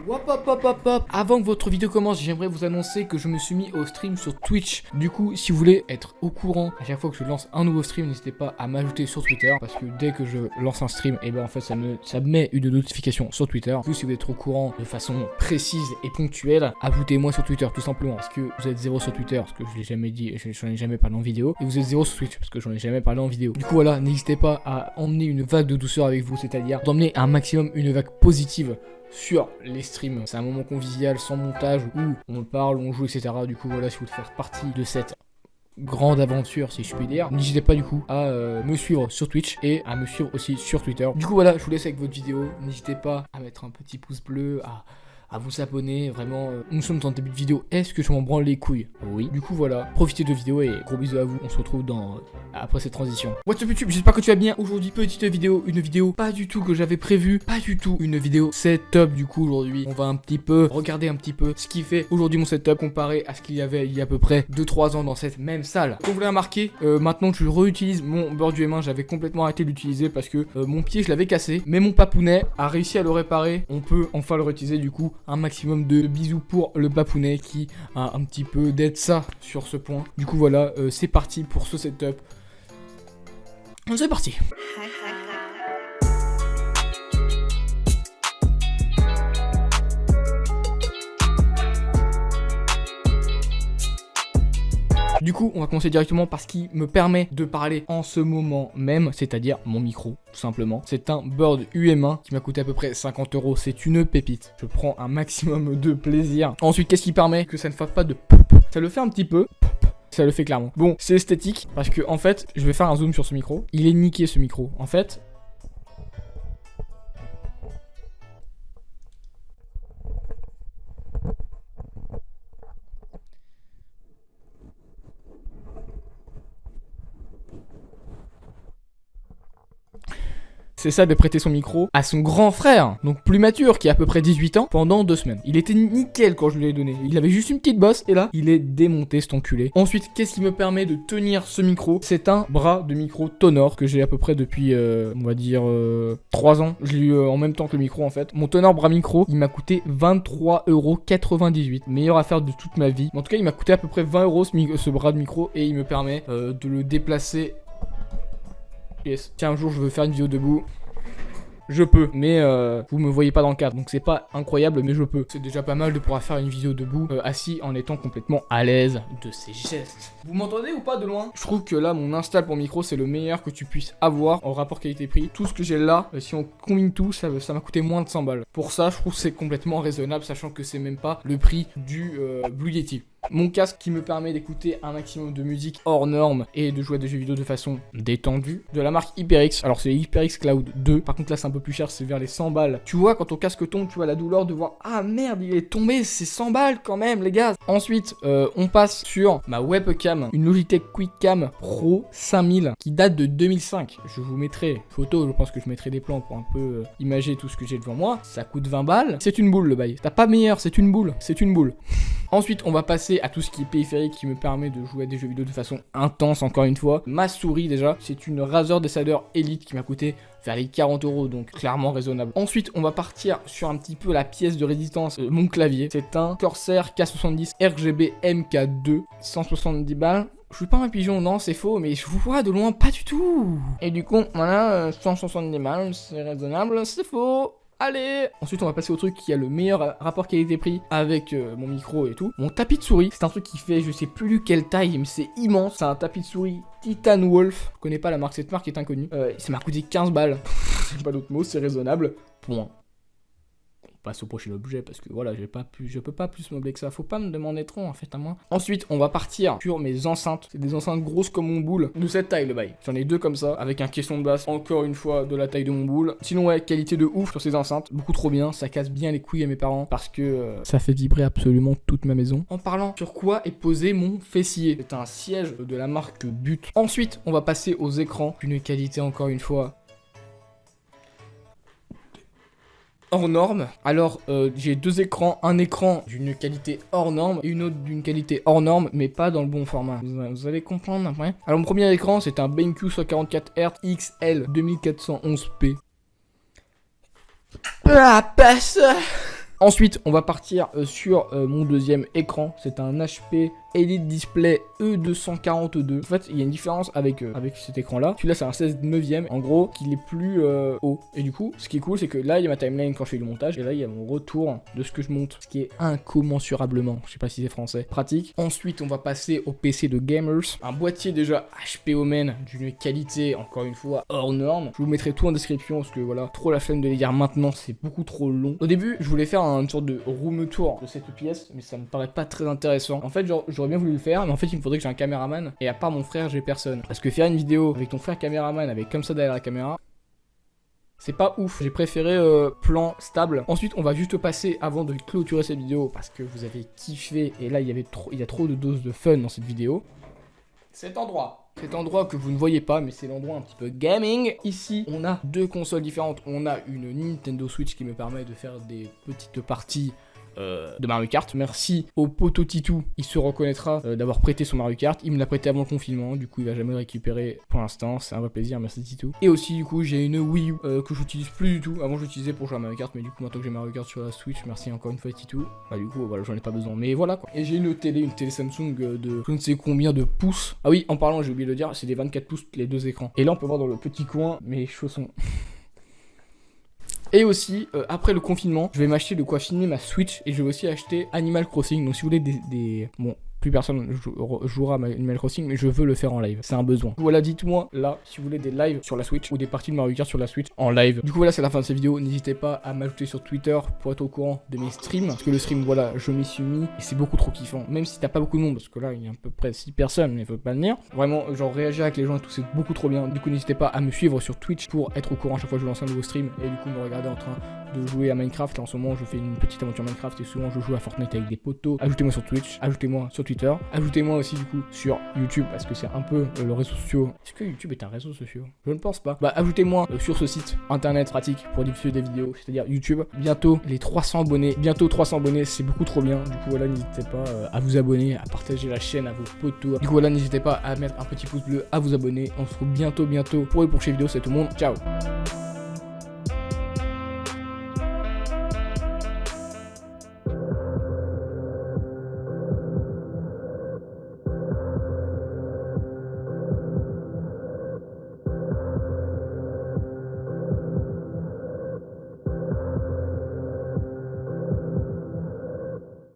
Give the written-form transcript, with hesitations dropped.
Hop hop hop hop hop. Avant que votre vidéo commence, j'aimerais vous annoncer que je me suis mis au stream sur Twitch. Du coup, si vous voulez être au courant à chaque fois que je lance un nouveau stream, n'hésitez pas à m'ajouter sur Twitter. Parce que dès que je lance un stream, et ben en fait ça me met une notification sur Twitter. Du coup, si vous êtes au courant de façon précise et ponctuelle, ajoutez-moi sur Twitter tout simplement. Parce que vous êtes 0 sur Twitter, parce que je l'ai jamais dit, j'en ai jamais parlé en vidéo. Et vous êtes 0 sur Twitch, parce que j'en ai jamais parlé en vidéo. Du coup voilà, n'hésitez pas à emmener une vague de douceur avec vous, c'est-à-dire d'emmener un maximum une vague positive sur les streams. C'est un moment convivial, sans montage, où on parle, on joue, etc. Du coup, voilà, si vous voulez faire partie de cette grande aventure, si je puis dire, n'hésitez pas du coup à me suivre sur Twitch et à me suivre aussi sur Twitter. Du coup, voilà, je vous laisse avec votre vidéo. N'hésitez pas à mettre un petit pouce bleu, à vous abonner, vraiment, nous sommes en début de vidéo, est-ce que je m'en branle les couilles? Oui. Du coup voilà, profitez de la vidéo et gros bisous à vous, on se retrouve après cette transition. What's up YouTube, j'espère que tu vas bien. Aujourd'hui, petite vidéo, une vidéo pas du tout que j'avais prévu, pas du tout une vidéo setup. Du coup aujourd'hui, on va un petit peu regarder un petit peu ce qui fait aujourd'hui mon setup comparé à ce qu'il y avait il y a à peu près 2-3 ans dans cette même salle. Comme vous l'avez remarqué, maintenant que je réutilise mon bord du M1, j'avais complètement arrêté de l'utiliser parce que mon pied je l'avais cassé, mais mon papounet a réussi à le réparer. On peut enfin le réutiliser, du coup un maximum de bisous pour le papounet qui a un petit peu d'aide ça sur ce point. Du coup voilà, c'est parti pour ce setup. C'est parti. Du coup, on va commencer directement par ce qui me permet de parler en ce moment même, c'est-à-dire mon micro, tout simplement. C'est un Bird UM1 qui m'a coûté à peu près 50 €. C'est une pépite. Je prends un maximum de plaisir. Ensuite, qu'est-ce qui permet que ça ne fasse pas de pop? Ça le fait un petit peu. Ça le fait clairement. Bon, c'est esthétique parce que en fait, je vais faire un zoom sur ce micro. Il est niqué ce micro. En fait, c'est ça de prêter son micro à son grand frère, donc plus mature, qui a à peu près 18 ans, pendant 2 semaines. Il était nickel quand je lui ai donné. Il avait juste une petite bosse, et là, il est démonté, cet enculé. Ensuite, qu'est-ce qui me permet de tenir ce micro? C'est un bras de micro Tonor, que j'ai à peu près depuis, on va dire, 3 ans. Je l'ai eu en même temps que le micro, en fait. Mon Tonor bras micro, il m'a coûté 23,98 €. Meilleure affaire de toute ma vie. En tout cas, il m'a coûté à peu près 20 € ce bras de micro, et il me permet de le déplacer. Yes. Tiens, un jour je veux faire une vidéo debout. Je peux, mais vous me voyez pas dans le cadre, donc c'est pas incroyable, mais je peux. C'est déjà pas mal de pouvoir faire une vidéo debout, assis, en étant complètement à l'aise de ses gestes. Vous m'entendez ou pas de loin? Je trouve que là, mon install pour micro, c'est le meilleur que tu puisses avoir en rapport qualité-prix. Tout ce que j'ai là, si on combine tout, ça m'a coûté moins de 100 balles. Pour ça, je trouve que c'est complètement raisonnable, sachant que c'est même pas le prix du Blue Yeti. Mon casque qui me permet d'écouter un maximum de musique hors norme et de jouer à des jeux vidéo de façon détendue. De la marque HyperX. Alors c'est HyperX Cloud 2. Par contre là c'est un peu plus cher, c'est vers les 100 balles. Tu vois quand ton casque tombe, tu vois la douleur de voir ah merde il est tombé, c'est 100 balles quand même les gars. Ensuite on passe sur ma webcam. Une Logitech QuickCam Pro 5000 qui date de 2005. Je vous mettrai photo, je pense que je mettrai des plans pour un peu imager tout ce que j'ai devant moi. Ça coûte 20 balles. C'est une boule le bail. T'as pas meilleur, c'est une boule. C'est une boule. Ensuite, on va passer à tout ce qui est périphérique qui me permet de jouer à des jeux vidéo de façon intense, encore une fois. Ma souris, déjà, c'est une Razer Decider Elite qui m'a coûté vers les 40 €, donc clairement raisonnable. Ensuite, on va partir sur un petit peu la pièce de résistance, mon clavier. C'est un Corsair K70 RGB MK2, 170 balles. Je suis pas un pigeon, non, c'est faux, mais je vous vois de loin, pas du tout. Et du coup, voilà, 170 balles, c'est raisonnable, c'est faux. Allez! Ensuite, on va passer au truc qui a le meilleur rapport qualité-prix avec mon micro et tout. Mon tapis de souris, c'est un truc qui fait, je sais plus quelle taille, mais c'est immense. C'est un tapis de souris Titan Wolf. Je connais pas la marque, cette marque est inconnue. Ça m'a coûté 15 balles. C'est pas d'autre mot, c'est raisonnable. Point. On passe au prochain objet parce que voilà, je peux pas plus meubler que ça. Faut pas me demander trop en fait à moi. Ensuite, on va partir sur mes enceintes. C'est des enceintes grosses comme mon boule. De cette taille le bail. J'en ai 2 comme ça, avec un caisson de basse, encore une fois, de la taille de mon boule. Sinon ouais, qualité de ouf sur ces enceintes. Beaucoup trop bien, ça casse bien les couilles à mes parents parce que ça fait vibrer absolument toute ma maison. En parlant sur quoi est posé mon fessier. C'est un siège de la marque But. Ensuite, on va passer aux écrans. Une qualité encore une fois hors norme. Alors j'ai 2 écrans, un écran d'une qualité hors norme et une autre d'une qualité hors norme, mais pas dans le bon format. Vous allez comprendre après. Alors mon premier écran c'est un BenQ 144 Hz XL 2411p. Ah passe. Ensuite, on va partir sur mon deuxième écran. C'est un HP Elite Display E242. En fait, il y a une différence avec cet écran-là. Celui-là, c'est un 16/9. En gros, qu'il est plus haut. Et du coup, ce qui est cool, c'est que là, il y a ma timeline quand je fais le montage. Et là, il y a mon retour de ce que je monte. Ce qui est incommensurablement, je sais pas si c'est français, pratique. Ensuite, on va passer au PC de gamers. Un boîtier déjà HP Omen d'une qualité, encore une fois, hors norme. Je vous mettrai tout en description parce que voilà, trop la flemme de les dire maintenant, c'est beaucoup trop long. Au début, je voulais faire une sorte de room tour de cette pièce, mais ça me paraît pas très intéressant. En fait, genre, j'aurais bien voulu le faire, mais en fait, il me faudrait que j'ai un caméraman. Et à part mon frère, j'ai personne. Parce que faire une vidéo avec ton frère caméraman, avec comme ça derrière la caméra, c'est pas ouf. J'ai préféré plan stable. Ensuite, on va juste passer avant de clôturer cette vidéo parce que vous avez kiffé. Et là, il y a trop de doses de fun dans cette vidéo. Cet endroit que vous ne voyez pas, mais c'est l'endroit un petit peu gaming. Ici, on a deux consoles différentes. On a une Nintendo Switch qui me permet de faire des petites parties de Mario Kart. Merci au poteau Titou, il se reconnaîtra d'avoir prêté son Mario Kart. Il me l'a prêté avant le confinement, du coup il va jamais le récupérer pour l'instant, c'est un vrai plaisir, merci Titou. Et aussi du coup j'ai une Wii U que j'utilise plus du tout. Avant je l'utilisais pour jouer à Mario Kart, mais du coup maintenant que j'ai Mario Kart sur la Switch, merci encore une fois Titou. Bah du coup voilà, j'en ai pas besoin, mais voilà quoi. Et j'ai une télé Samsung de je ne sais combien de pouces. Ah oui, en parlant, j'ai oublié de le dire, c'est des 24 pouces les deux écrans. Et là on peut voir dans le petit coin mes chaussons. Et aussi, après le confinement, je vais m'acheter de quoi filmer ma Switch et je vais aussi acheter Animal Crossing. Donc si vous voulez Bon, plus personne jouera à Animal Crossing, mais je veux le faire en live, c'est un besoin. Voilà, dites-moi là si vous voulez des lives sur la Switch ou des parties de Mario Kart sur la Switch en live. Du coup voilà, c'est la fin de cette vidéo. N'hésitez pas à m'ajouter sur Twitter pour être au courant de mes streams. Parce que le stream, voilà, je m'y suis mis et c'est beaucoup trop kiffant. Même si t'as pas beaucoup de monde, parce que là il y a à peu près 6 personnes, mais il faut pas venir. Vraiment, genre réagir avec les gens et tout, c'est beaucoup trop bien. Du coup n'hésitez pas à me suivre sur Twitch pour être au courant à chaque fois que je lance un nouveau stream. Et du coup me regarder en train de jouer à Minecraft. Là, en ce moment je fais une petite aventure Minecraft et souvent je joue à Fortnite avec des potos. Ajoutez-moi sur Twitch, ajoutez-moi sur Twitter, ajoutez-moi aussi du coup sur YouTube parce que c'est un peu le réseau social. Est-ce que YouTube est un réseau social? Je ne pense pas. Bah ajoutez-moi sur ce site internet pratique pour diffuser des vidéos, c'est-à-dire YouTube. Bientôt les 300 abonnés, c'est beaucoup trop bien. Du coup voilà, n'hésitez pas à vous abonner, à partager la chaîne à vos potos. Du coup voilà, n'hésitez pas à mettre un petit pouce bleu, à vous abonner. On se retrouve bientôt pour les prochaines vidéos. C'est tout le monde. Ciao.